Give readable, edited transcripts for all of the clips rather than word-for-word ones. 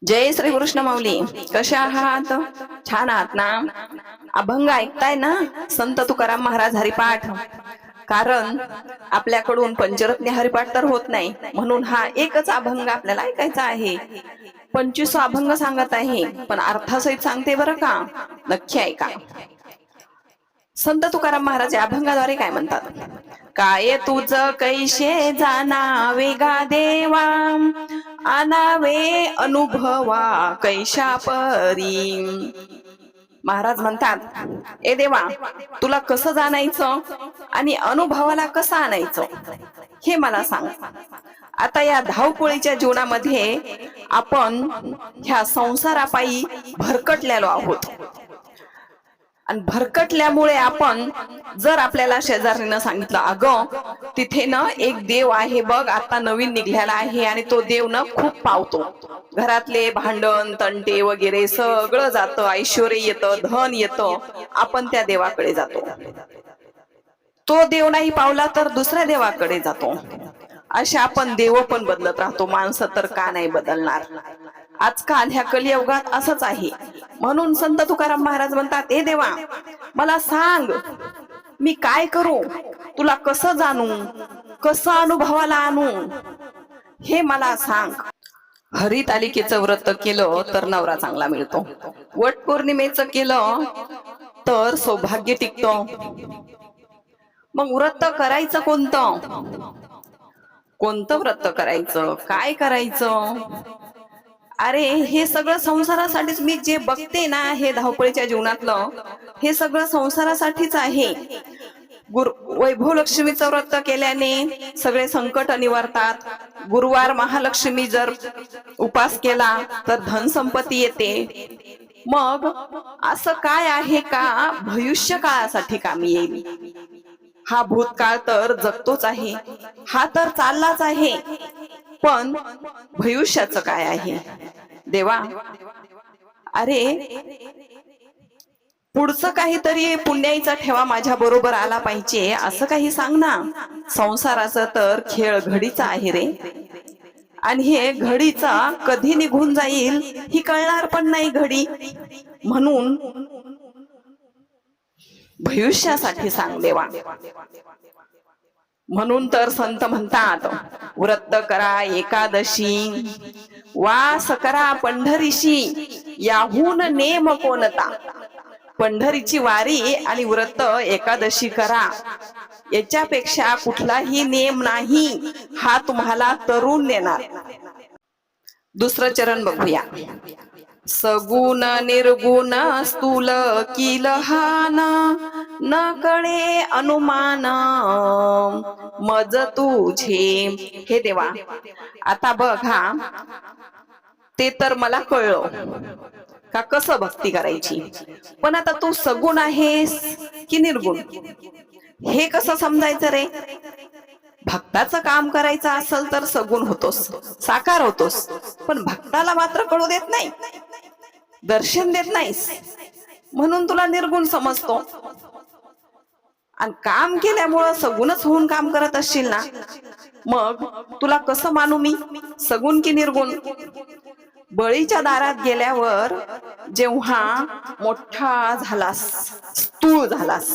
जय श्री कृष्ण माऊली. कसे आहात? छान आहात ना? अभंग ऐकताय ना? संत तुकाराम महाराज हरिपाठ. कारण आपल्याकडून पंचरत्न हरिपाठ तर होत नाही, म्हणून हा एकच अभंग आपल्याला ऐकायचा आहे. 25 अभंग सांगत आहे, पण अर्थासहित सांगते बरं का. नक्की ऐका. संत तुकाराम महाराज या अभंगाद्वारे काय म्हणतात? काय तुझ कैशे जाना वेगा देवा, आनावे अनुभवा कैशा परी. महाराज म्हणतात, ए देवा, तुला कसं जाणायचं आणि अनुभवाला कसं आणायचं हे मला सांग. आता या धावपळीच्या जीवनामध्ये आपण ह्या संसारापायी भरकटलेलो आहोत. आणि भरकटल्यामुळे आपण जर आपल्याला शेजारीनं सांगितलं, अगं तिथे ना एक देव आहे बघ, आता नवीन निघालेला आहे आणि तो देव ना खूप पावतो, घरातले भांडण तंटे वगैरे सगळं जातं, ऐश्वर येतं, धन येतं, आपण त्या देवाकडे जातो. तो देव नाही पावला तर दुसऱ्या देवाकडे जातो. असे आपण देव पण बदलत राहतो. माणसं तर का नाही बदलणार? आजकाल ह्या कलियुगात असंच आहे. म्हणून संत तुकाराम महाराज म्हणतात, ए देवा, मला सांग, मी काय करू? तुला कसं जाणू, कसं अनुभवाला आणू हे मला सांग. हरितालिकेचं व्रत केलं तर नवरा चांगला मिळतो, वट पौर्णिमेचं केलं तर सौभाग्य टिकतं. मग व्रत करायचं कोणतं? कोणतं व्रत करायचं, काय करायचं? अरे हे सगळं संसारासाठीच. मी जे बघते ना, हे धावपळीच्या जीवनातलं हे सगळं संसारासाठीच आहे. वैभव लक्ष्मीचं व्रत केल्याने सगळे संकट निवारतात. गुरुवार महालक्ष्मी जर उपास केला तर धन संपत्ती येते. मग असं काय आहे का भविष्य काळासाठी कामी येईल? हा भूतकाळ तर जगतोच आहे, हा तर चाललाच आहे, पण भविष्याचं काय आहे? देवा, अरे पुढचं काहीतरी पुण्याईचा ठेवा माझ्या बरोबर आला पाहिजे, असं काही सांग ना. संसाराचं तर खेळ घडीचा आहे रे, आणि हे घडीचा कधी निघून जाईल ही कळणार पण नाही घडी. म्हणून भविष्यासाठी सांग देवा. म्हणून तर संत म्हणतात, व्रत करा एकादशी, वास करा पंढरीशी, याहून नेम कोणता. पंढरीची वारी आणि व्रत एकादशी करा, याच्यापेक्षा कुठलाही नेम नाही, हा तुम्हाला तरुण देणार. दुसरं चरण बघूया. सगुण निर्गुण स्थूल की लहान, न कळे अनुमान मज तुझे. हे देवा, आता बघ, हा ते तर मला कळलं का कसं भक्ती करायची, पण आता तू सगुण आहेस की निर्गुण हे कसं समजायचं रे? भक्ताचं काम करायचं असेल तर सगुण होतोस, साकार होतोस, पण भक्ताला मात्र कळू देत नाही, दर्शन देत नाहीस, म्हणून तुला निर्गुण समजतो. आणि काम केल्यामुळं सगुणच होऊन काम करत असशील ना, मग तुला कसं मानू मी, सगुण की निर्गुण? बळीच्या दारात गेल्यावर जेव्हा मोठा झालास, स्थूळ झालास,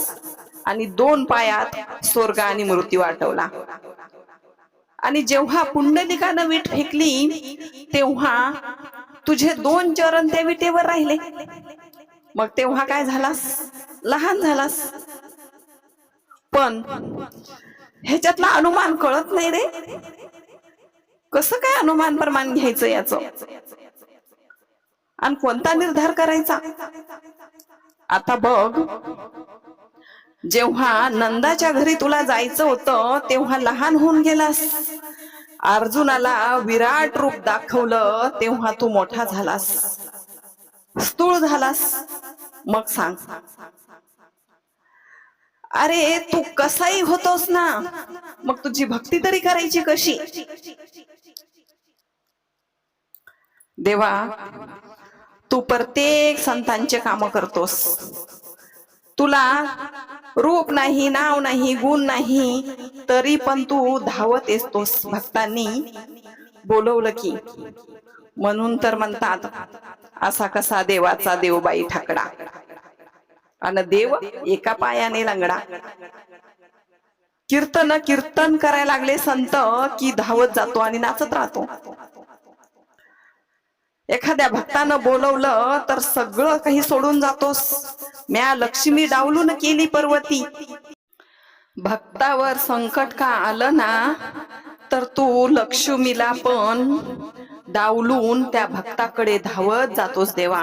आणि 2 पायात स्वर्ग आणि मृत्यू वाटवला, आणि जेव्हा पुंडलिकानं वीट फेकली तेव्हा तुझे 2 चरण त्या विटेवर राहिले, मग तेव्हा काय झालास? लहान झालास. पण ह्याच्यातला अनुमान कळत नाही रे. कसं काय अनुमान प्रमाण घ्यायचं याचं, आणि कोणता निर्धार करायचा? आता बघ, जेव्हा नंदाच्या घरी तुला जायचं होतं तेव्हा लहान होऊन गेलास, अर्जुनाला विराट रूप दाखवलं तेव्हा तू मोठा झालास, स्थूळ झालास. मग सांग, अरे तू कसाही होतोस ना, मग तुझी भक्ती तरी करायची कशी? देवा, तू प्रत्येक संतांचे काम करतोस, तुला रूप नाही, नाव नाही, गुण नाही, तरी पण तू धावत येतोस. भक्तांनी बोलवलं की म्हणून तर म्हणतात असा कसा देवाचा देवबाई ठाकडा आणि देव एका पायाने लंगडा. कीर्तन करायला लागले संत की धावत जातो आणि नाचत राहतो. एखाद्या भक्तानं बोलवलं तर सगळं काही सोडून जातोस. म्या लक्ष्मी डावलून केली पर्वती. भक्तावर संकट का आलं ना तर तू लक्ष्मीला पण डावलून त्या भक्ताकडे धावत जातोस देवा.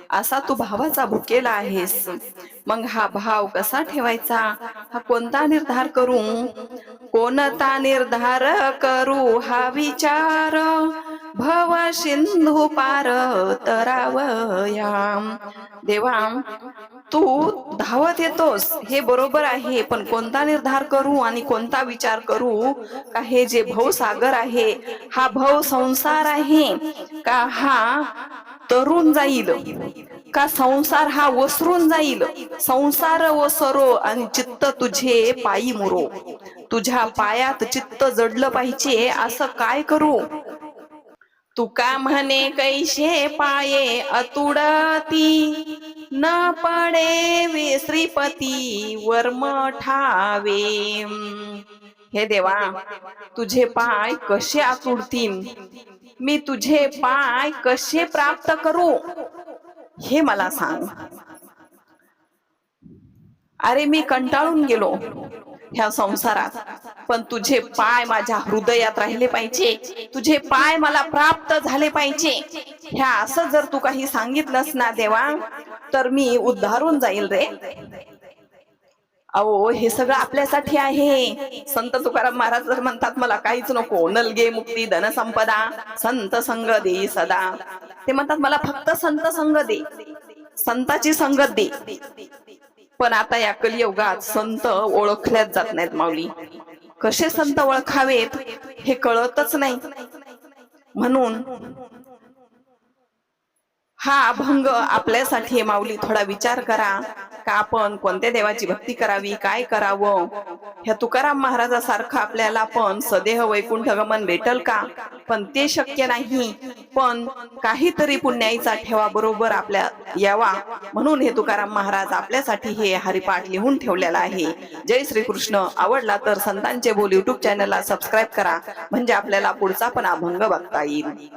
असा तू भावाचा भुकेला आहेस. मग हा भाव कसा ठेवायचा, हा कोणता निर्धार करू, कोणता निर्धार करू हा विचार, भव सिंधू पार तरावया. देवा तू धावत येतोस हे बरोबर आहे, पण कोणता निर्धार करू आणि कोणता विचार करू का हे जे भवसागर आहे, हा भव संसार आहे का हा तरुण जाईल, का संसार हा वसरून जाईल. संसार वसरो आणि चित्त तुझे पायी मुरो. तुझ्या पायात चित्त जडलं पाहिजे, असं काय करू. तुका म्हणे कैसे पाये अतुडती, न पडे श्रीपती वर्म ठावे. हे देवा तुझे पाय कसे आतुडतील, मी तुझे पाय कसे प्राप्त करू हे मला सांग. अरे मी कंटाळून गेलो ह्या संसारात, पण तुझे पाय माझ्या हृदयात राहिले पाहिजे, तुझे पाय मला प्राप्त झाले पाहिजे. ह्या असं जर तू काही सांगितलंस ना देवा तर मी उद्धारून जाईल रे. अहो हे सगळं आपल्यासाठी आहे. संत तुकाराम महाराज जर म्हणतात मला काहीच नको, नलगे मुक्ती धन संपदा संत संग दे सदा. ते म्हणतात मला फक्त संत संग दे, संताची संगत दे. पण आता या कलियुगात संत ओळखल्याच जात नाहीत माऊली. कसे संत ओळखावेत हे कळतच नाही. म्हणून हा अभंग आपल्यासाठी माऊली थोडा विचार करा का आपण कोणत्या देवाची भक्ती करावी, काय करावं. ह्या तुकाराम महाराजासारखं आपल्याला पण सदेह वैकुंठ गमन भेटल का, पण ते शक्य नाही. पण काहीतरी पुण्याईचा ठेवा बरोबर आपल्या यावा म्हणून हे तुकाराम महाराज आपल्यासाठी हे हरिपाठ लिहून ठेवलेला आहे. जय श्री कृष्ण. आवडला तर संतांचे बोल YouTube चॅनलला सबस्क्राईब करा, म्हणजे आपल्याला पुढचा पण अभंग बघता येईल.